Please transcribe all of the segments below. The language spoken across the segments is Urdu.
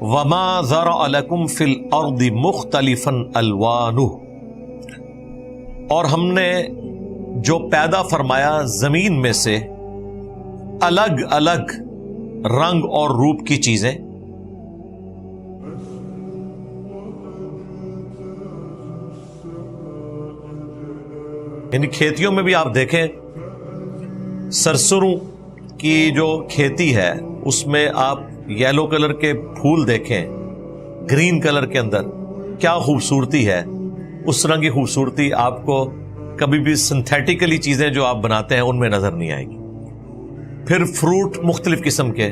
وما ذرأ لکم فی الارض مختلفا الوانہ، اور ہم نے جو پیدا فرمایا زمین میں سے الگ الگ رنگ اور روپ کی چیزیں، یعنی کھیتیوں میں بھی آپ دیکھیں، سرسروں کی جو کھیتی ہے اس میں آپ یلو کلر کے پھول دیکھیں، گرین کلر کے اندر کیا خوبصورتی ہے، اس طرح کی خوبصورتی آپ کو کبھی بھی سنتھیٹیکلی چیزیں جو آپ بناتے ہیں ان میں نظر نہیں آئے گی۔ پھر فروٹ مختلف قسم کے،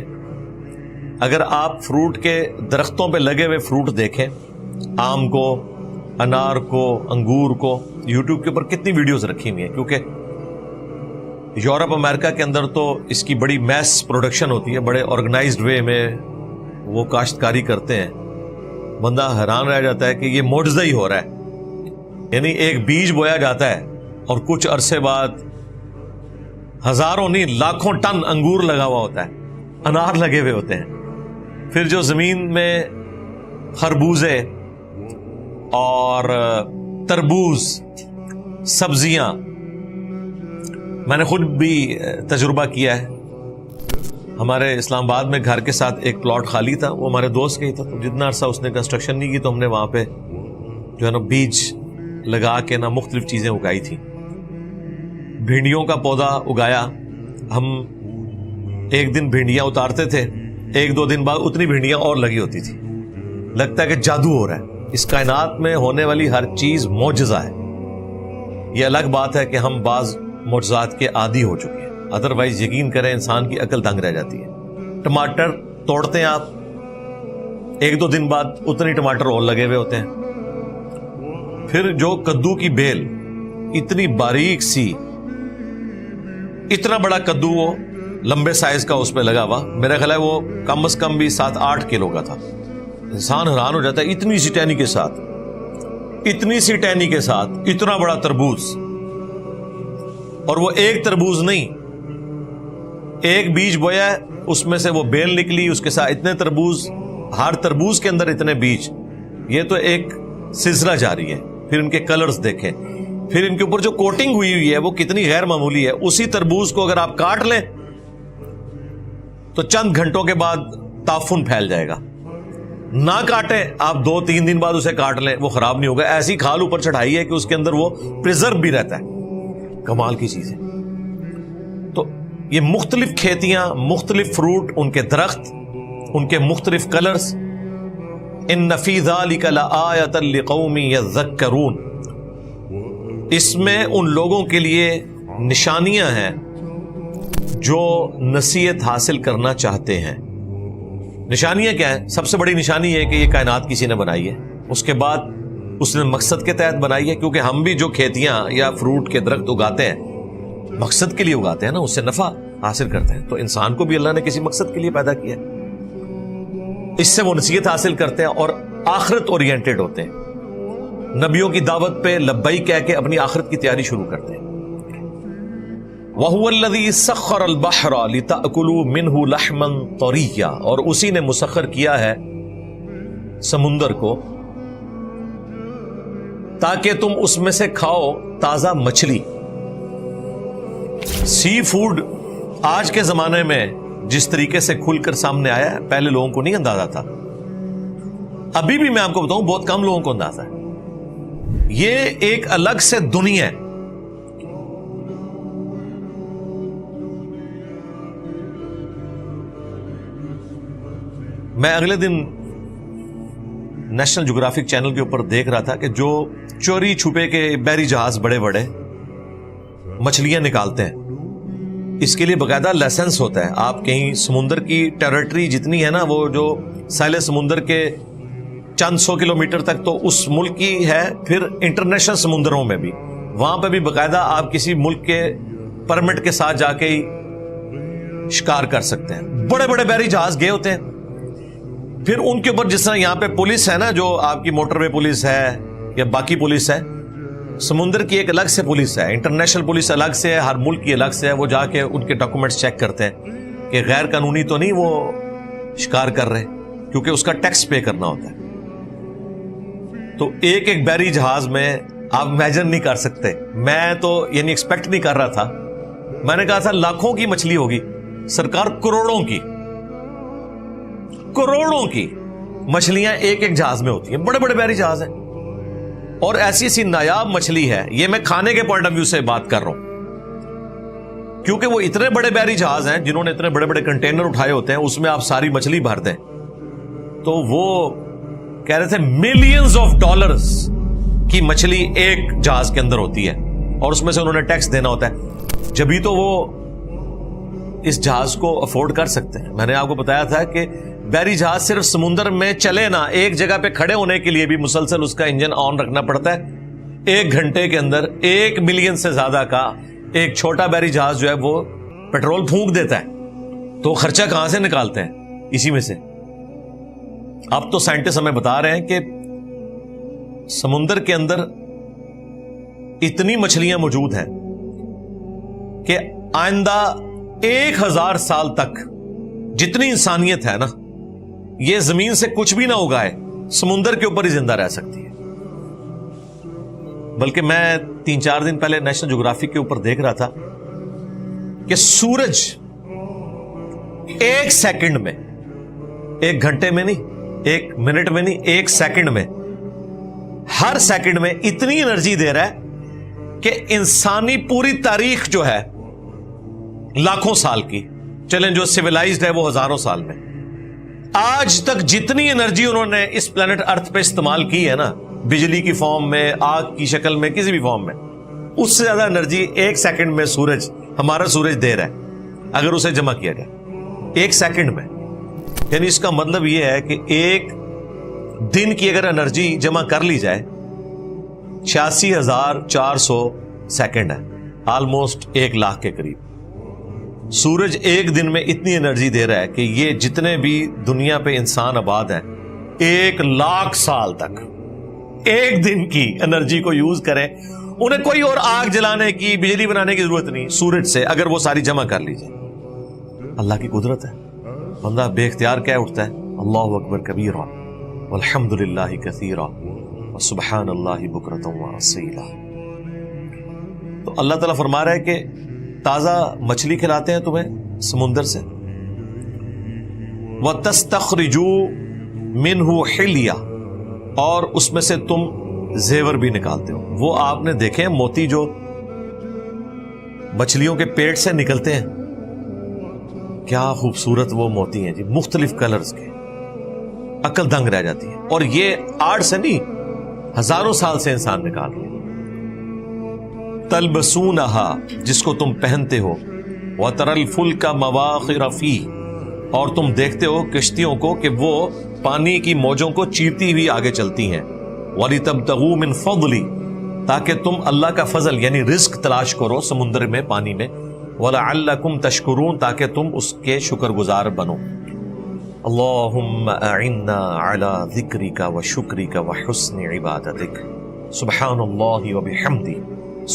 اگر آپ فروٹ کے درختوں پہ لگے ہوئے فروٹ دیکھیں، آم کو، انار کو، انگور کو، یوٹیوب کے اوپر کتنی ویڈیوز رکھی ہوئی ہیں، کیونکہ یورپ امریکہ کے اندر تو اس کی بڑی میس پروڈکشن ہوتی ہے، بڑے آرگنائزڈ وے میں وہ کاشتکاری کرتے ہیں، بندہ حیران رہ جاتا ہے کہ یہ معجزہ ہی ہو رہا ہے۔ یعنی ایک بیج بویا جاتا ہے اور کچھ عرصے بعد ہزاروں نہیں لاکھوں ٹن انگور لگا ہوا ہوتا ہے، انار لگے ہوئے ہوتے ہیں۔ پھر جو زمین میں خربوزے اور تربوز، سبزیاں، میں نے خود بھی تجربہ کیا ہے، ہمارے اسلام آباد میں گھر کے ساتھ ایک پلاٹ خالی تھا، وہ ہمارے دوست کا ہی تھا، تو جتنا عرصہ اس نے کنسٹرکشن نہیں کی تو ہم نے وہاں پہ جو ہے نا بیج لگا کے نا مختلف چیزیں اگائی تھی۔ بھنڈیوں کا پودا اگایا ہم، ایک دن بھنڈیاں اتارتے تھے، ایک دو دن بعد اتنی بھنڈیاں اور لگی ہوتی تھی، لگتا ہے کہ جادو ہو رہا ہے۔ اس کائنات میں ہونے والی ہر چیز معجزہ ہے۔ یہ الگ بات ہے کہ ہم بعض معجزات کے عادی ہو چکے ہیں، ادروائز یقین کریں انسان کی عقل دنگ رہ جاتی ہے۔ ٹماٹر توڑتے ہیں آپ، ایک دو دن بعد اتنے ٹماٹر اور لگے ہوئے ہوتے ہیں۔ پھر جو کدو کی بیل اتنی باریک سی، اتنا بڑا کدو وہ لمبے سائز کا اس پہ لگا ہوا، میرا خیال ہے وہ کم از کم بھی 7-8 کلو کا تھا۔ انسان حیران ہو جاتا ہے، اتنی سی ٹہنی کے ساتھ، اتنی سی ٹہنی کے ساتھ اتنا بڑا تربوز، اور وہ ایک تربوز نہیں، ایک بیج بویا ہے اس میں سے وہ بیل نکلی، اس کے ساتھ اتنے تربوز، ہر تربوز کے اندر اتنے بیج، یہ تو ایک سلسلہ جاری ہے۔ پھر ان کے کلرز دیکھیں، پھر ان کے اوپر جو کوٹنگ ہوئی ہوئی ہے وہ کتنی غیر معمولی ہے۔ اسی تربوز کو اگر آپ کاٹ لیں تو چند گھنٹوں کے بعد تعفن پھیل جائے گا، نہ کاٹیں آپ 2-3 دن بعد اسے کاٹ لیں وہ خراب نہیں ہوگا، ایسی کھال اوپر چڑھائی ہے کہ اس کے اندر وہ پریزرو بھی رہتا ہے۔ کمال کی چیز ہے۔ تو یہ مختلف کھیتیاں، مختلف فروٹ، ان کے درخت، ان کے مختلف کلرز، ان فی ذلک لآیۃ لقوم یذکرون، اس میں ان لوگوں کے لیے نشانیاں ہیں جو نصیحت حاصل کرنا چاہتے ہیں۔ نشانیاں کیا ہیں؟ سب سے بڑی نشانی یہ ہے کہ یہ کائنات کسی نے بنائی ہے، اس کے بعد اس نے مقصد کے تحت بنائی ہے، کیونکہ ہم بھی جو کھیتیاں یا فروٹ کے درخت اگاتے ہیں مقصد کے لیے اگاتے ہیں نا، اس سے نفع حاصل کرتے ہیں۔ تو انسان کو بھی اللہ نے کسی مقصد کے لیے پیدا کیا ہے، اس سے وہ نصیحت حاصل کرتے ہیں اور آخرت اورینٹڈ ہوتے ہیں، نبیوں کی دعوت پہ لبیک کہہ کے اپنی آخرت کی تیاری شروع کرتے ہیں۔ وَهُوَ الَّذِي سَخَّرَ الْبَحْرَ لِتَأْكُلُوا مِنْهُ لَحْمًا طَرِيًّا، اور اسی نے مسخر کیا ہے سمندر کو تاکہ تم اس میں سے کھاؤ تازہ مچھلی۔ سی فوڈ آج کے زمانے میں جس طریقے سے کھل کر سامنے آیا ہے، پہلے لوگوں کو نہیں اندازہ تھا، ابھی بھی میں آپ کو بتاؤں بہت کم لوگوں کو اندازہ ہے۔ یہ ایک الگ سے دنیا ہے۔ میں اگلے دن نیشنل جغرافک چینل کے اوپر دیکھ رہا تھا کہ جو چوری چھپے کے بحری جہاز بڑے بڑے مچھلیاں نکالتے ہیں، اس کے لیے باقاعدہ لائسنس ہوتا ہے۔ آپ کہیں سمندر کی ٹیریٹری جتنی ہے نا، وہ جو ساحل سمندر کے چند 100 کلومیٹر تک تو اس ملک کی ہے، پھر انٹرنیشنل سمندروں میں بھی، وہاں پہ بھی باقاعدہ آپ کسی ملک کے پرمٹ کے ساتھ جا کے ہی شکار کر سکتے ہیں۔ بڑے بڑے بحری جہاز گئے ہوتے ہیں، پھر ان کے اوپر جس طرح یہاں پہ پولیس ہے نا، جو آپ کی موٹر وے پولیس ہے یا باقی پولیس ہے، سمندر کی ایک الگ سے پولیس ہے، انٹرنیشنل پولیس الگ سے ہے، ہر ملک کی الگ سے ہے۔ وہ جا کے ان کے ڈاکومنٹس چیک کرتے ہیں کہ غیر قانونی تو نہیں وہ شکار کر رہے، کیونکہ اس کا ٹیکس پے کرنا ہوتا ہے. تو ایک ایک بحری جہاز میں آپ امیجن نہیں کر سکتے. میں تو یعنی ایکسپیکٹ نہیں کر رہا تھا. میں نے کہا تھا لاکھوں کی مچھلی ہوگی، سرکار کروڑوں کی مچھلیاں ایک ایک جہاز میں ہوتی ہیں. بڑے بڑے بحری جہاز ہیں اور ایسی ایسی نایاب مچھلی ہے. یہ میں کھانے کے پوائنٹ آف ویو سے بات کر رہا ہوں کیونکہ وہ اتنے بڑے بحری جہاز ہیں جنہوں نے اتنے بڑے بڑے کنٹینر اٹھائے ہوتے ہیں، اس میں آپ ساری مچھلی بھر دیں تو وہ کہہ رہے تھے ملینز آف ڈالرز کی مچھلی ایک جہاز کے اندر ہوتی ہے اور اس میں سے انہوں نے ٹیکس دینا ہوتا ہے. جبھی تو وہ اس جہاز کو افورڈ کر سکتے ہیں. میں نے آپ کو بتایا تھا کہ بحری جہاز صرف سمندر میں چلے نا، ایک جگہ پہ کھڑے ہونے کے لیے بھی مسلسل اس کا انجن آن رکھنا پڑتا ہے. 1 گھنٹے کے اندر 1 ملین سے زیادہ کا ایک چھوٹا بحری جہاز جو ہے وہ پیٹرول پھونک دیتا ہے. تو خرچہ کہاں سے نکالتے ہیں؟ اسی میں سے. اب تو سائنٹسٹ ہمیں بتا رہے ہیں کہ سمندر کے اندر اتنی مچھلیاں موجود ہیں کہ آئندہ 1000 سال تک جتنی انسانیت ہے نا، یہ زمین سے کچھ بھی نہ اگائے، سمندر کے اوپر ہی زندہ رہ سکتی ہے. بلکہ میں 3-4 دن پہلے نیشنل جغرافی کے اوپر دیکھ رہا تھا کہ سورج 1 سیکنڈ میں، 1 گھنٹے میں نہیں، 1 منٹ میں نہیں، 1 سیکنڈ میں، ہر سیکنڈ میں اتنی انرجی دے رہا ہے کہ انسانی پوری تاریخ جو ہے لاکھوں سال کی، چلیں جو سیولائزڈ ہے وہ ہزاروں سال میں، آج تک جتنی انرجی انہوں نے اس پلانٹ ارتھ پہ استعمال کی ہے نا، بجلی کی فارم میں، آگ کی شکل میں، کسی بھی فارم میں، اس سے زیادہ انرجی 1 سیکنڈ میں سورج، ہمارا سورج دے رہا ہے اگر اسے جمع کیا جائے 1 سیکنڈ میں. یعنی اس کا مطلب یہ ہے کہ ایک دن کی اگر انرجی جمع کر لی جائے 86,400 سیکنڈ ہے، آلموسٹ 1 لاکھ کے قریب. سورج ایک دن میں اتنی انرجی دے رہا ہے کہ یہ جتنے بھی دنیا پہ انسان آباد ہیں 1 لاکھ سال تک ایک دن کی انرجی کو یوز کریں. انہیں کوئی اور آگ جلانے کی، بجلی بنانے کی ضرورت نہیں سورج سے، اگر وہ ساری جمع کر لی جائے. اللہ کی قدرت ہے. بندہ بے اختیار کہہ اٹھتا ہے اللہ اکبر کبیرا والحمد للہ کثیرا وسبحان اللہ بکرۃ واصیلا. تو اللہ تعالیٰ فرما رہا ہے کہ تازہ مچھلی کھلاتے ہیں تمہیں سمندر سے. وَتَسْتَخْرِجُوا مِنْهُ حِلْيَةً، اور اس میں سے تم زیور بھی نکالتے ہو. وہ آپ نے دیکھے ہیں موتی جو مچھلیوں کے پیٹ سے نکلتے ہیں، کیا خوبصورت وہ موتی ہیں جی، مختلف کلرز کے، عقل دنگ رہ جاتی ہے. اور یہ آرٹ سے نہیں، ہزاروں سال سے انسان نکال رہے ہیں. تلبسونها، جس کو تم پہنتے ہو، وَتَرَى الْفُلْكَ مَوَاخِرَ فِيهِ، اور تم دیکھتے ہو کشتیوں کو کہ وہ پانی کی موجوں کو چیرتی ہوئی آگے چلتی ہیں. وَلِتَبْتَغُوا مِنْ فَضْلِهِ، تاکہ تم اللہ کا فضل یعنی رزق تلاش کرو سمندر میں، پانی میں. وَلَعَلَّكُمْ تَشْكُرُونَ، تاکہ تم اس کے شکر گزار بنو. اللہم اعنا علی ذکرک وشکرک وحسن عبادتک، سبحان اللہ وبحمدہ،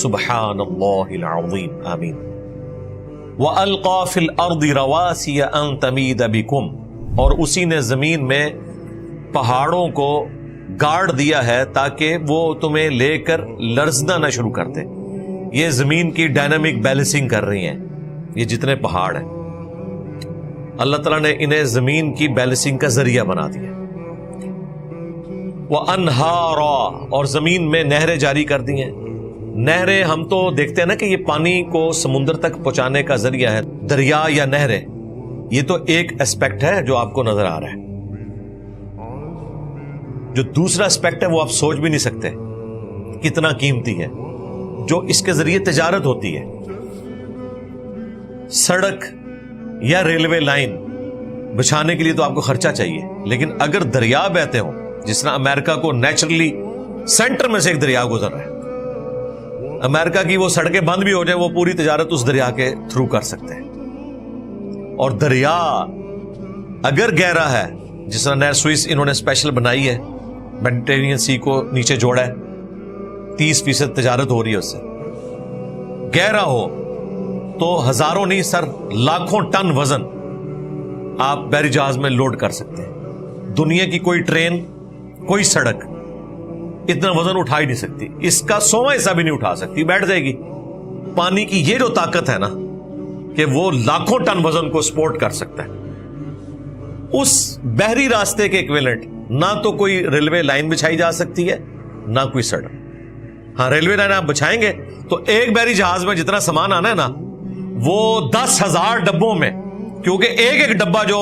سبحان اللہ العظیم، آمین. وَأَلْقَى فِي الْأَرْضِ رَوَاسِيَ أَن تَمِيدَ بِكُمْ، اور اسی نے زمین میں پہاڑوں کو گاڑ دیا ہے تاکہ وہ تمہیں لے کر لرزنا نہ شروع کر دے. یہ زمین کی ڈائنامک بیلنسنگ کر رہی ہیں یہ جتنے پہاڑ ہیں. اللہ تعالیٰ نے انہیں زمین کی بیلنسنگ کا ذریعہ بنا دیا. وَأَنْهَارًا، اور زمین میں نہریں جاری کر دی ہیں. نہریں ہم تو دیکھتے ہیں نا کہ یہ پانی کو سمندر تک پہنچانے کا ذریعہ ہے، دریا یا نہریں. یہ تو ایک اسپیکٹ ہے جو آپ کو نظر آ رہا ہے. جو دوسرا اسپیکٹ ہے وہ آپ سوچ بھی نہیں سکتے کتنا قیمتی ہے، جو اس کے ذریعے تجارت ہوتی ہے. سڑک یا ریلوے لائن بچھانے کے لیے تو آپ کو خرچہ چاہیے، لیکن اگر دریا بہتے ہوں، جس طرح امریکہ کو نیچرلی سینٹر میں سے ایک دریا گزر رہا ہے، امریکہ کی وہ سڑکیں بند بھی ہو جائیں وہ پوری تجارت اس دریا کے تھرو کر سکتے ہیں. اور دریا اگر گہرا ہے، جس طرح نہر سوئس انہوں نے اسپیشل بنائی ہے، میڈیٹرینین سی کو نیچے جوڑا ہے، 30% تجارت ہو رہی ہے اس سے. گہرا ہو تو ہزاروں نہیں سر لاکھوں ٹن وزن آپ بحری جہاز میں لوڈ کر سکتے ہیں. دنیا کی کوئی ٹرین, کوئی سڑک اتنا وزن اٹھا ہی نہیں سکتی, اس کا 100واں حصہ بھی نہیں اٹھا سکتی, بیٹھ جائے گی. پانی کی یہ جو طاقت ہے نا کہ وہ لاکھوں ٹن وزن کو سپورٹ کر سکتا ہے, اس بحری راستے کے ایکویلنٹ نہ تو کوئی ریلوے لائن بچھائی جا سکتی ہے نہ کوئی سڑک. ہاں ریلوے لائن آپ بچھائیں گے تو ایک بحری جہاز میں جتنا سامان آنا ہے نا وہ 10,000 ڈبوں میں, کیونکہ ایک ڈبہ جو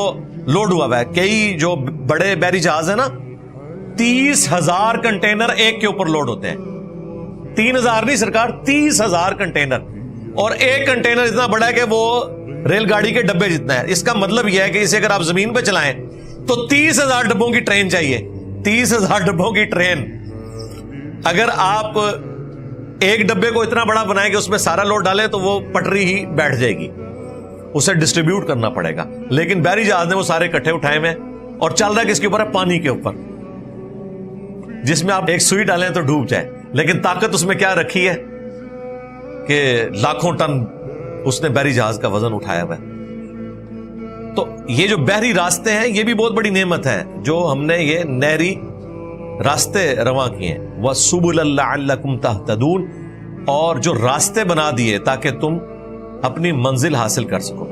لوڈ ہوا ہے, کئی جو بڑے بحری جہاز ہیں نا 30,000 کنٹینر ایک کے اوپر لوڈ ہوتے ہیں. 3,000 نہیں سرکار, 30,000 کنٹینر, اور ایک کنٹینر اتنا بڑا ہے کہ وہ ریل گاڑی کے ڈبے جتنا ہے. اس کا مطلب یہ ہے کہ اسے اگر آپ زمین پہ چلائیں تو 30,000 ڈبوں کی ٹرین چاہیے. 30,000 ڈبوں کی ٹرین. اگر آپ ایک ڈبے کو اتنا بڑا بنائیں کہ اس میں سارا لوڈ ڈالیں تو وہ پٹری ہی بیٹھ جائے گی, اسے ڈسٹریبیوٹ کرنا پڑے گا. لیکن بحری جہاز نے وہ سارے اکٹھے اٹھائے ہوئے اور چل رہا ہے کس کے اوپر ہے؟ پانی کے اوپر, جس میں آپ ایک سوئی ڈالیں تو ڈوب جائے. لیکن طاقت اس میں کیا رکھی ہے کہ لاکھوں ٹن اس نے بحری جہاز کا وزن اٹھایا ہوا ہے. تو یہ جو بحری راستے ہیں یہ بھی بہت بڑی نعمت ہے جو ہم نے یہ نہری راستے رواں کیے ہیں. وَسُبُلًا لَعَلَّكُمْ تَهْتَدُونَ, اور جو راستے بنا دیے تاکہ تم اپنی منزل حاصل کر سکو.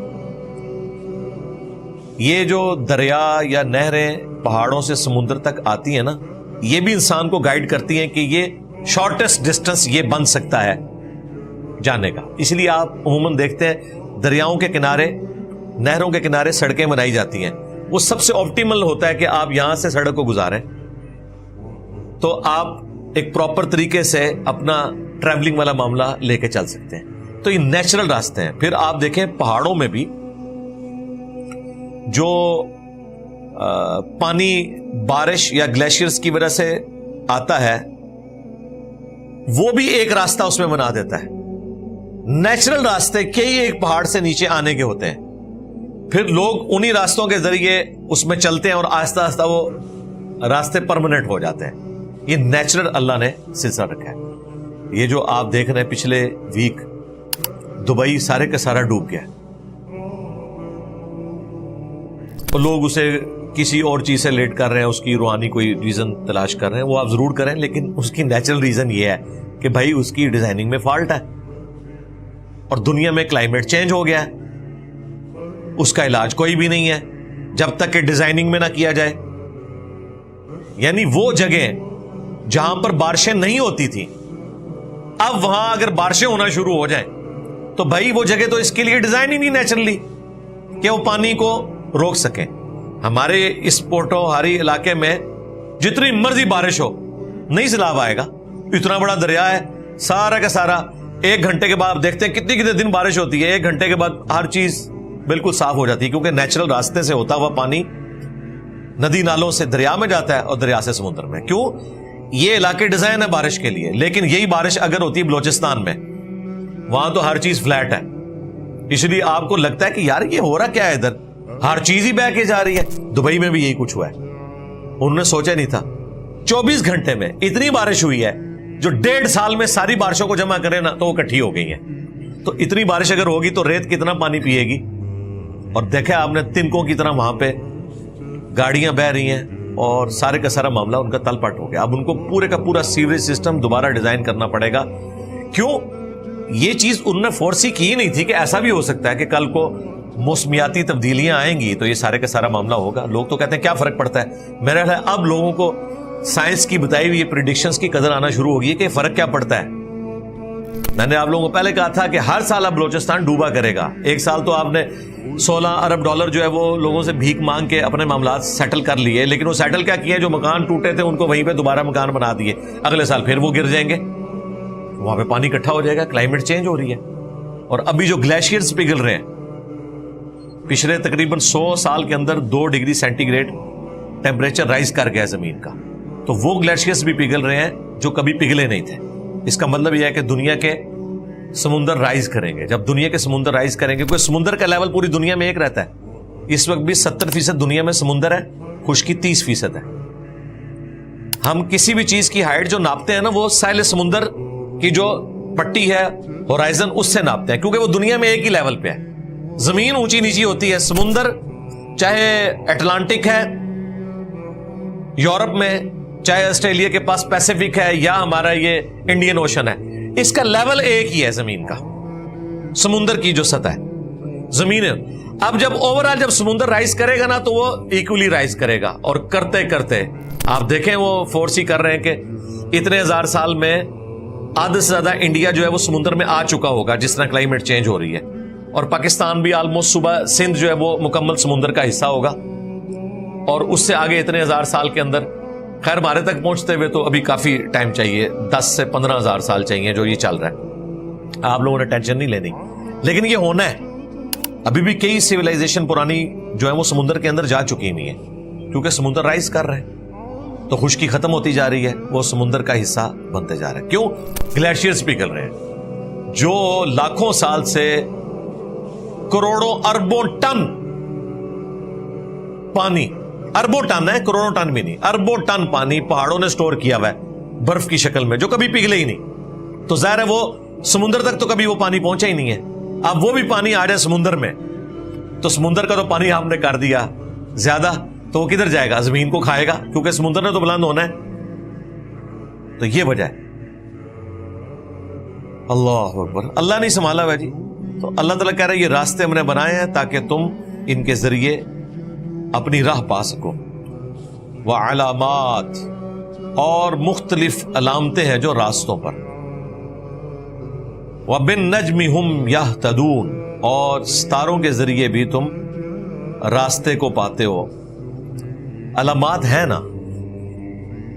یہ جو دریا یا نہریں پہاڑوں سے سمندر تک آتی ہیں نا, یہ بھی انسان کو گائیڈ کرتی ہیں کہ یہ شارٹیسٹ ڈسٹنس یہ بن سکتا ہے جانے کا. اس لیے آپ عموماً دیکھتے ہیں دریاؤں کے کنارے, نہروں کے کنارے سڑکیں بنائی جاتی ہیں. وہ سب سے آپٹیمل ہوتا ہے کہ آپ یہاں سے سڑک کو گزاریں تو آپ ایک پراپر طریقے سے اپنا ٹریولنگ والا معاملہ لے کے چل سکتے ہیں. تو یہ نیچرل راستے ہیں. پھر آپ دیکھیں پہاڑوں میں بھی جو پانی بارش یا گلیشیئرز کی وجہ سے آتا ہے وہ بھی ایک راستہ اس میں بنا دیتا ہے. نیچرل راستے کئی ایک پہاڑ سے نیچے آنے کے ہوتے ہیں, پھر لوگ انہی راستوں کے ذریعے اس میں چلتے ہیں اور آہستہ آہستہ وہ راستے پرماننٹ ہو جاتے ہیں. یہ نیچرل اللہ نے سلسلہ رکھا ہے. یہ جو آپ دیکھ رہے ہیں پچھلے ویک دبئی سارے کا سارا ڈوب گیا, اور لوگ اسے کسی اور چیز سے لیٹ کر رہے ہیں, اس کی روحانی کوئی ریزن تلاش کر رہے ہیں. وہ آپ ضرور کریں, لیکن اس کی نیچرل ریزن یہ ہے کہ بھائی اس کی ڈیزائننگ میں فالٹ ہے اور دنیا میں کلائمیٹ چینج ہو گیا ہے. اس کا علاج کوئی بھی نہیں ہے جب تک کہ ڈیزائننگ میں نہ کیا جائے. یعنی وہ جگہ جہاں پر بارشیں نہیں ہوتی تھی, اب وہاں اگر بارشیں ہونا شروع ہو جائیں تو بھائی وہ جگہ تو اس کے لیے ڈیزائن ہی نہیں نیچرلی کہ وہ پانی کو روک سکیں. ہمارے اس پوٹوہاری علاقے میں جتنی مرضی بارش ہو نہیں سیلاب آئے گا. اتنا بڑا دریا ہے, سارا کا سارا 1 گھنٹے کے بعد دیکھتے ہیں کتنے دن بارش ہوتی ہے, 1 گھنٹے کے بعد ہر چیز بالکل صاف ہو جاتی ہے, کیونکہ نیچرل راستے سے ہوتا ہوا پانی ندی نالوں سے دریا میں جاتا ہے اور دریا سے سمندر میں. کیوں؟ یہ علاقے ڈیزائن ہے بارش کے لیے, لیکن یہی بارش اگر ہوتی ہے بلوچستان میں, وہاں تو ہر چیز فلیٹ ہے, اس لیے آپ کو لگتا ہے کہ یار یہ ہو رہا کیا ہے, ادھر ہر چیز ہی بہ کے جا رہی ہے. دبئی میں بھی یہی کچھ ہوا ہے. انہوں نے سوچا نہیں تھا 24 گھنٹے میں اتنی بارش ہوئی ہے جو 1.5 سال میں ساری بارشوں کو جمع کرے نا تو وہ اکٹھی ہو گئی ہیں. تو اتنی بارش اگر ہوگی تو ریت کتنا پانی پیے گی. اور دیکھا آپ نے تنکوں کی طرح وہاں پہ گاڑیاں بہ رہی ہیں اور سارے کا سارا معاملہ ان کا تل پٹ ہو گیا. اب ان کو پورے کا پورا سیوریج سسٹم دوبارہ ڈیزائن کرنا پڑے گا. کیوں؟ یہ چیز انہوں نے فورسی کی ہی نہیں تھی کہ ایسا بھی ہو سکتا ہے کہ کل کو موسمیاتی تبدیلیاں آئیں گی تو یہ سارے کا سارا معاملہ ہوگا. لوگ تو کہتے ہیں کیا فرق پڑتا ہے. میرا خیال ہے اب لوگوں کو سائنس کی بتائی ہوئی پریڈکشنز کی قدر آنا شروع ہوگی کہ فرق کیا پڑتا ہے. میں نے آپ لوگوں کو پہلے کہا تھا کہ ہر سال اب بلوچستان ڈوبا کرے گا. ایک سال تو آپ نے $16 ارب جو ہے وہ لوگوں سے بھیک مانگ کے اپنے معاملات سیٹل کر لیے, لیکن وہ سیٹل کیا کیے, جو مکان ٹوٹے تھے ان کو وہیں پہ دوبارہ مکان بنا دیے. اگلے سال پھر وہ گر جائیں گے, وہاں پہ پانی اکٹھا ہو جائے گا. کلائمیٹ چینج ہو رہی ہے. اور ابھی جو گلیشیئرز پگھل رہے ہیں, پچھلے تقریباً 100 سال کے اندر 2 degree centigrade temperature rise کر گیا زمین کا, تو وہ گلیشیئرز بھی پگھل رہے ہیں جو کبھی پگھلے نہیں تھے. اس کا مطلب یہ ہے کہ دنیا کے سمندر رائز کریں گے. جب دنیا کے سمندر رائز کریں گے, کیونکہ سمندر کا لیول پوری دنیا میں ایک رہتا ہے. اس وقت بھی 70% دنیا میں سمندر ہے, خشکی 30% ہے. ہم کسی بھی چیز کی ہائٹ جو ناپتے ہیں نا, وہ ساحل سمندر کی جو پٹی ہے ہورائزن اس سے ناپتے ہیں, کیونکہ وہ دنیا میں ایک ہی لیول پہ ہے. زمین اونچی نیچی ہوتی ہے, سمندر چاہے اٹلانٹک ہے یورپ میں چاہے آسٹریلیا کے پاس پیسیفک ہے یا ہمارا یہ انڈین اوشن ہے، اس کا لیول ایک ہی ہے زمین کا، سمندر کی جو سطح ہے زمین ہے۔ اب جب اوورآل جب سمندر رائز کرے گا نا تو وہ ایکولی رائز کرے گا، اور کرتے کرتے آپ دیکھیں وہ فورسی کر رہے ہیں کہ اتنے ہزار سال میں آدھے سے زیادہ انڈیا جو ہے وہ سمندر میں آ چکا ہوگا جس طرح کلائمیٹ چینج ہو رہی ہے، اور پاکستان بھی آلموسٹ صبح سندھ جو ہے وہ مکمل سمندر کا حصہ ہوگا، اور اس سے آگے اتنے ہزار سال کے اندر، خیر ہمارے تک پہنچتے ہوئے تو ابھی کافی ٹائم چاہیے، 10 سے 15 ہزار سال چاہیے جو یہ چل رہا ہے، آپ لوگوں نے ٹینشن نہیں لینی، لیکن یہ ہونا ہے۔ ابھی بھی کئی سیولائزیشن پرانی جو ہے وہ سمندر کے اندر جا چکی نہیں ہے، کیونکہ سمندر رائز کر رہے ہیں تو خشکی ختم ہوتی جا رہی ہے، وہ سمندر کا حصہ بنتے جا رہے ہیں۔ کیوں؟ گلیشیئرز پگھل رہے ہیں جو لاکھوں سال سے کروڑوں اربوں ٹن پانی، اربوں ٹن ہے، کروڑوں ٹن بھی نہیں، اربوں ٹن پانی پہاڑوں نے سٹور کیا ہوا ہے برف کی شکل میں، جو کبھی پگھلے ہی نہیں، تو ظاہر ہے وہ سمندر تک تو کبھی وہ پانی پہنچا ہی نہیں ہے۔ اب وہ بھی پانی آ جائے سمندر میں تو سمندر کا تو پانی آپ نے کر دیا زیادہ، تو وہ کدھر جائے گا؟ زمین کو کھائے گا، کیونکہ سمندر نے تو بلند ہونا ہے۔ تو یہ وجہ ہے۔ اللہ اکبر، اللہ نہیں سنبھالا ہوا جی، تو اللہ تعالیٰ کہہ رہا ہے یہ راستے ہم نے بنائے ہیں تاکہ تم ان کے ذریعے اپنی راہ پا سکو۔ وعلامات، اور مختلف علامتیں ہیں جو راستوں پر۔ وبالنجم هم يهتدون، اور ستاروں کے ذریعے بھی تم راستے کو پاتے ہو۔ علامات ہیں نا،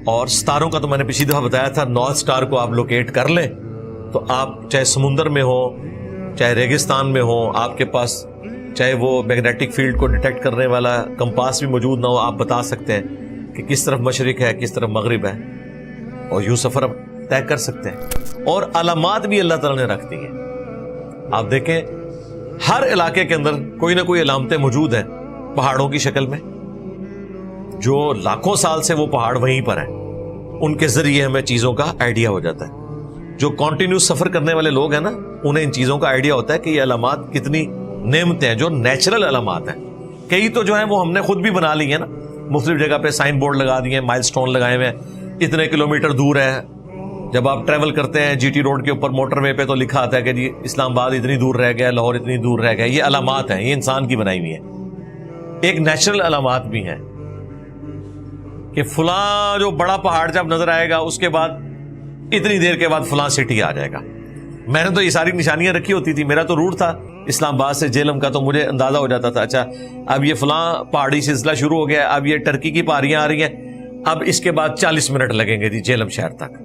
اور ستاروں کا تو میں نے پچھلی دفعہ بتایا تھا، نارتھ سٹار کو آپ لوکیٹ کر لیں تو آپ چاہے سمندر میں ہو چاہے ریگستان میں ہو، آپ کے پاس چاہے وہ میگنیٹک فیلڈ کو ڈیٹیکٹ کرنے والا کمپاس بھی موجود نہ ہو، آپ بتا سکتے ہیں کہ کس طرف مشرق ہے کس طرف مغرب ہے، اور یوں سفر طے کر سکتے ہیں۔ اور علامات بھی اللہ تعالیٰ نے رکھ دی ہیں۔ آپ دیکھیں ہر علاقے کے اندر کوئی نہ کوئی علامتیں موجود ہیں پہاڑوں کی شکل میں، جو لاکھوں سال سے وہ پہاڑ وہیں پر ہیں، ان کے ذریعے ہمیں چیزوں کا آئیڈیا ہو جاتا ہے۔ جو کنٹینیوس سفر کرنے والے لوگ ہیں نا، انہیں ان چیزوں کا آئیڈیا ہوتا ہے کہ یہ علامات کتنی نعمتیں ہیں، جو نیچرل علامات ہیں۔ کئی تو جو ہیں وہ ہم نے خود بھی بنا لی ہیں نا، مختلف جگہ پہ سائن بورڈ لگا دیے، مائل سٹون لگائے ہوئے ہیں، اتنے کلومیٹر دور ہے۔ جب آپ ٹریول کرتے ہیں جی ٹی روڈ کے اوپر موٹر وے پہ تو لکھا آتا ہے کہ جی اسلام آباد اتنی دور رہ گیا، لاہور اتنی دور رہ گیا۔ یہ علامات ہیں، یہ انسان کی بنائی ہوئی ہیں۔ ایک نیچرل علامات بھی ہیں کہ فلاں جو بڑا پہاڑ جب نظر آئے گا اس کے بعد اتنی دیر کے بعد فلاں سٹی آ جائے گا۔ میں نے تو یہ ساری نشانیاں رکھی ہوتی تھی، میرا تو روٹ تھا اسلام آباد سے جیلم کا، تو مجھے اندازہ ہو جاتا تھا اچھا اب یہ فلاں پہاڑی سلسلہ شروع ہو گیا، اب یہ ٹرکی کی پہاڑیاں آ رہی ہیں، اب اس کے بعد 40 منٹ لگیں گے جی جیلم شہر تک،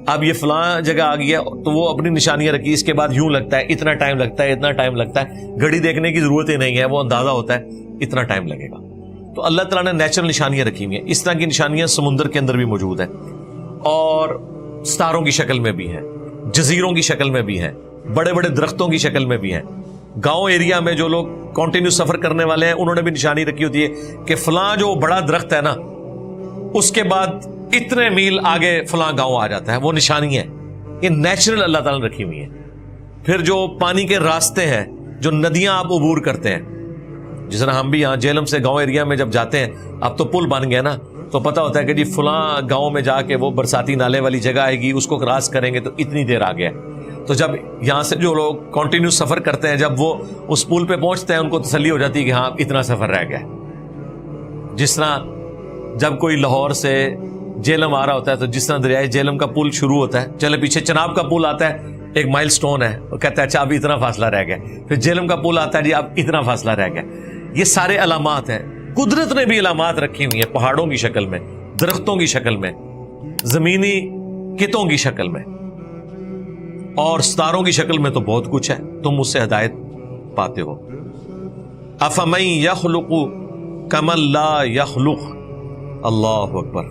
اب یہ فلاں جگہ آ گیا، تو وہ اپنی نشانیاں رکھی، اس کے بعد یوں لگتا ہے، اتنا ٹائم لگتا ہے، اتنا ٹائم لگتا ہے، گھڑی دیکھنے کی ضرورت ہی نہیں ہے، وہ اندازہ ہوتا ہے اتنا ٹائم لگے گا۔ تو اللہ تعالیٰ نے نیچرل نشانیاں رکھی ہوئی ہیں۔ اس طرح کی نشانیاں سمندر کے اندر بھی موجود ہیں، اور ستاروں کی شکل میں بھی ہیں، جزیروں کی شکل میں بھی ہیں، بڑے بڑے درختوں کی شکل میں بھی ہیں۔ گاؤں ایریا میں جو لوگ کنٹینیو سفر کرنے والے ہیں انہوں نے بھی نشانی رکھی ہوتی ہے کہ فلاں جو بڑا درخت ہے نا، اس کے بعد اتنے میل آگے فلاں گاؤں آ جاتا ہے، وہ نشانی ہے۔ یہ نیچرل اللہ تعالیٰ نے رکھی ہوئی ہیں۔ پھر جو پانی کے راستے ہیں، جو ندیاں آپ عبور کرتے ہیں، جس طرح ہم بھی یہاں جیلم سے گاؤں ایریا میں جب جاتے ہیں، اب تو پل بن گیا نا، تو پتہ ہوتا ہے کہ جی فلاں گاؤں میں جا کے وہ برساتی نالے والی جگہ آئے گی، اس کو کراس کریں گے تو اتنی دیر آگے ہے۔ تو جب یہاں سے جو لوگ کنٹینیو سفر کرتے ہیں، جب وہ اس پل پہ پہنچتے ہیں ان کو تسلی ہو جاتی ہے کہ ہاں اتنا سفر رہ گیا۔ جس طرح جب کوئی لاہور سے جیلم آ رہا ہوتا ہے تو جس طرح دریائے جیلم کا پل شروع ہوتا ہے، چلے پیچھے چناب کا پل آتا ہے، ایک مائل سٹون ہے، وہ کہتا ہے اچھا اب اتنا فاصلہ رہ گیا، پھر جیلم کا پل آتا ہے جی اب اتنا فاصلہ رہ گیا۔ یہ سارے علامات ہیں۔ قدرت نے بھی علامات رکھی ہوئی ہیں، پہاڑوں کی شکل میں، درختوں کی شکل میں، زمینی کتوں کی شکل میں، اور ستاروں کی شکل میں، تو بہت کچھ ہے، تم اس سے ہدایت پاتے ہو۔ افمن یخلق کمن لا یخلق، اللہ اکبر،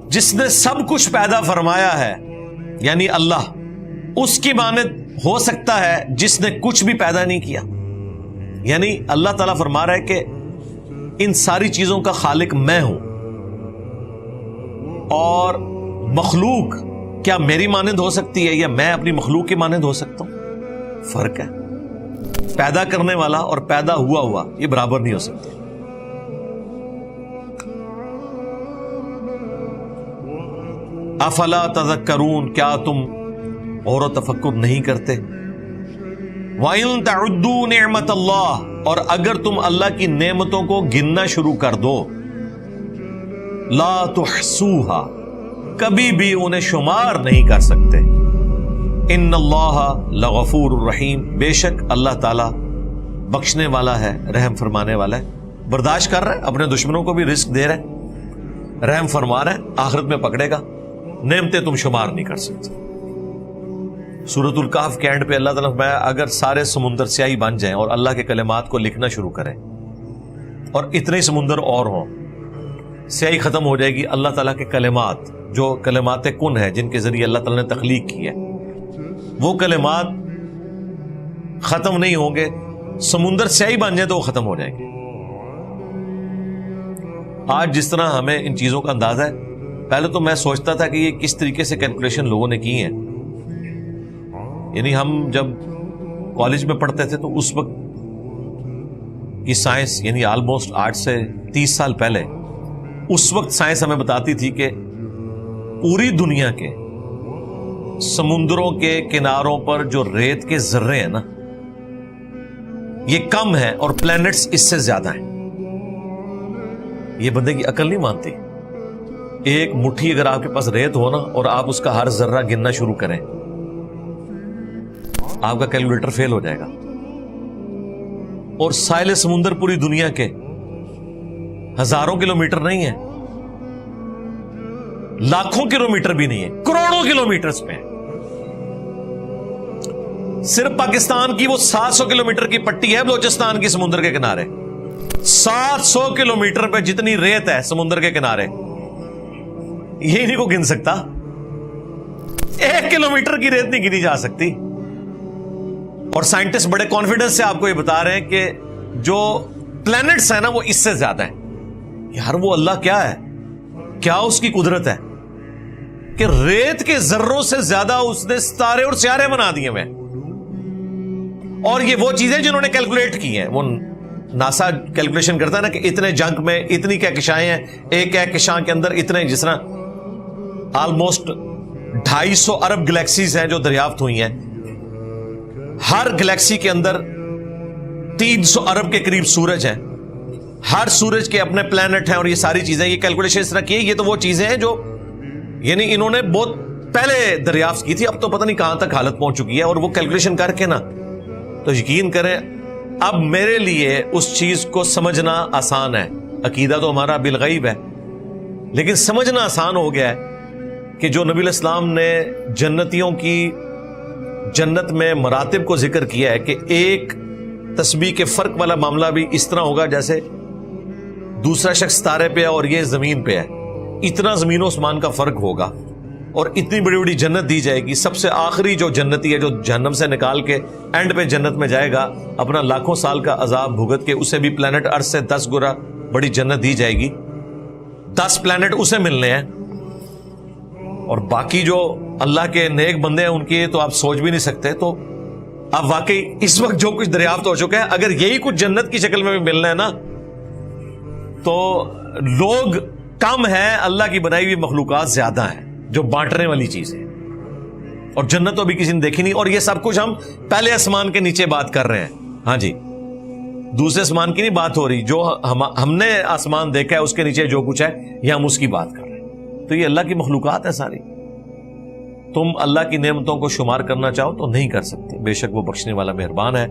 جس نے سب کچھ پیدا فرمایا ہے یعنی اللہ، اس کی مانند ہو سکتا ہے جس نے کچھ بھی پیدا نہیں کیا؟ یعنی اللہ تعالیٰ فرما رہا ہے کہ ان ساری چیزوں کا خالق میں ہوں، اور مخلوق کیا میری مانند ہو سکتی ہے یا میں اپنی مخلوق کی مانند ہو سکتا ہوں؟ فرق ہے۔ پیدا کرنے والا اور پیدا ہوا یہ برابر نہیں ہو سکتے۔ افلا تذکرون، کیا تم غور و تفکر نہیں کرتے؟ وَإِن تَعُدُّوا نِعْمَةَ اللَّهِ، اور اگر تم اللہ کی نعمتوں کو گننا شروع کر دو، لا تحصوها، کبھی بھی انہیں شمار نہیں کر سکتے۔ ان اللہ لغفور الرحیم، بے شک اللہ تعالی بخشنے والا ہے، رحم فرمانے والا ہے۔ برداشت کر رہا ہے، اپنے دشمنوں کو بھی رزق دے رہا ہے، رحم فرما رہا ہے، آخرت میں پکڑے گا، نعمتیں تم شمار نہیں کر سکتے۔ سورۃ الکہف کے اینڈ پہ اللہ تعالیٰ فرمایا اگر سارے سمندر سیاہی بن جائیں اور اللہ کے کلمات کو لکھنا شروع کریں اور اتنے سمندر اور ہوں، سیاہی ختم ہو جائے گی۔ اللہ تعالیٰ کے کلمات جو کلمات کن ہے، جن کے ذریعے اللہ تعالیٰ نے تخلیق کی ہے، وہ کلمات ختم نہیں ہوں گے۔ سمندر سیاہی بن جائے تو وہ ختم ہو جائیں گے۔ آج جس طرح ہمیں ان چیزوں کا اندازہ ہے، پہلے تو میں سوچتا تھا کہ یہ کس طریقے سے کیلکولیشن لوگوں نے کی ہیں۔ یعنی ہم جب کالج میں پڑھتے تھے تو اس وقت کی سائنس، یعنی آلموسٹ 8 سے 30 سال پہلے، اس وقت سائنس ہمیں بتاتی تھی کہ پوری دنیا کے سمندروں کے کناروں پر جو ریت کے ذرے ہیں نا، یہ کم ہے اور پلینٹس اس سے زیادہ ہیں۔ یہ بندے کی عقل نہیں مانتی۔ ایک مٹھی اگر آپ کے پاس ریت ہو نا اور آپ اس کا ہر ذرہ گننا شروع کریں، آپ کا کیلکولیٹر فیل ہو جائے گا۔ اور ساحل سمندر پوری دنیا کے ہزاروں کلومیٹر نہیں ہے، لاکھوں کلومیٹر بھی نہیں ہے، کروڑوں کلومیٹرز پہ ہے۔ صرف پاکستان کی وہ 700 کلومیٹر کی پٹی ہے بلوچستان کی سمندر کے کنارے، 700 کلومیٹر پہ جتنی ریت ہے سمندر کے کنارے، یہ نہیں کو گن سکتا۔ 1 کلومیٹر کی ریت نہیں گنی جا سکتی۔ اور سائنٹسٹ بڑے کانفیڈنس سے آپ کو یہ بتا رہے ہیں کہ جو پلینٹس ہیں نا وہ اس سے زیادہ ہیں۔ یار وہ اللہ کیا ہے، کیا اس کی قدرت ہے کہ ریت کے ذروں سے زیادہ اس نے ستارے اور سیارے بنا دیے ہوئے۔ اور یہ وہ چیزیں جنہوں نے کیلکولیٹ کی ہیں، وہ ناسا کیلکولیشن کرتا ہے نا کہ اتنے جنک میں اتنی کہکشائیں ہیں، ایک کہکشاں کے اندر اتنے، جس طرح آلموسٹ 250 ارب گلیکسیز ہیں جو دریافت ہوئی ہیں، ہر گلیکسی کے اندر 300 ارب کے قریب سورج ہیں، ہر سورج کے اپنے پلانٹ ہیں، اور یہ ساری چیزیں، یہ کیلکولیشن اس طرح کی ہے۔ یہ تو وہ چیزیں ہیں جو یعنی انہوں نے بہت پہلے دریافت کی تھی، اب تو پتہ نہیں کہاں تک حالت پہنچ چکی ہے۔ اور وہ کیلکولیشن کر کے نا، تو یقین کریں اب میرے لیے اس چیز کو سمجھنا آسان ہے۔ عقیدہ تو ہمارا بالغیب ہے، لیکن سمجھنا آسان ہو گیا ہے کہ جو نبی علیہ السلام نے جنتیوں کی جنت میں مراتب کو ذکر کیا ہے کہ ایک تسبیح کے فرق والا معاملہ بھی اس طرح ہوگا جیسے دوسرا شخص ستارے پہ ہے اور یہ زمین پہ ہے، اتنا زمین و آسمان کا فرق ہوگا، اور اتنی بڑی بڑی جنت دی جائے گی۔ سب سے آخری جو جنتی ہے جو جہنم سے نکال کے اینڈ پہ جنت میں جائے گا، اپنا لاکھوں سال کا عذاب بھگت کے، اسے بھی پلانٹ ارتھ سے 10 گنا بڑی جنت دی جائے گی۔ 10 پلانٹ اسے ملنے ہیں، اور باقی جو اللہ کے نیک بندے ہیں ان کی تو آپ سوچ بھی نہیں سکتے۔ تو اب واقعی اس وقت جو کچھ دریافت ہو چکا ہے، اگر یہی کچھ جنت کی شکل میں بھی ملنا ہے نا، تو لوگ کم ہیں، اللہ کی بنائی ہوئی مخلوقات زیادہ ہیں جو بانٹنے والی چیز ہے۔ اور جنت تو ابھی کسی نے دیکھی نہیں، اور یہ سب کچھ ہم پہلے آسمان کے نیچے بات کر رہے ہیں۔ ہاں جی، دوسرے آسمان کی نہیں بات ہو رہی، جو ہم نے آسمان دیکھا ہے اس کے نیچے جو کچھ ہے، یہ ہم اس کی بات کر رہے ہیں۔ تو یہ اللہ کی مخلوقات ہے ساری۔ تم اللہ کی نعمتوں کو شمار کرنا چاہو تو نہیں کر سکتے، بے شک وہ بخشنے والا مہربان ہے۔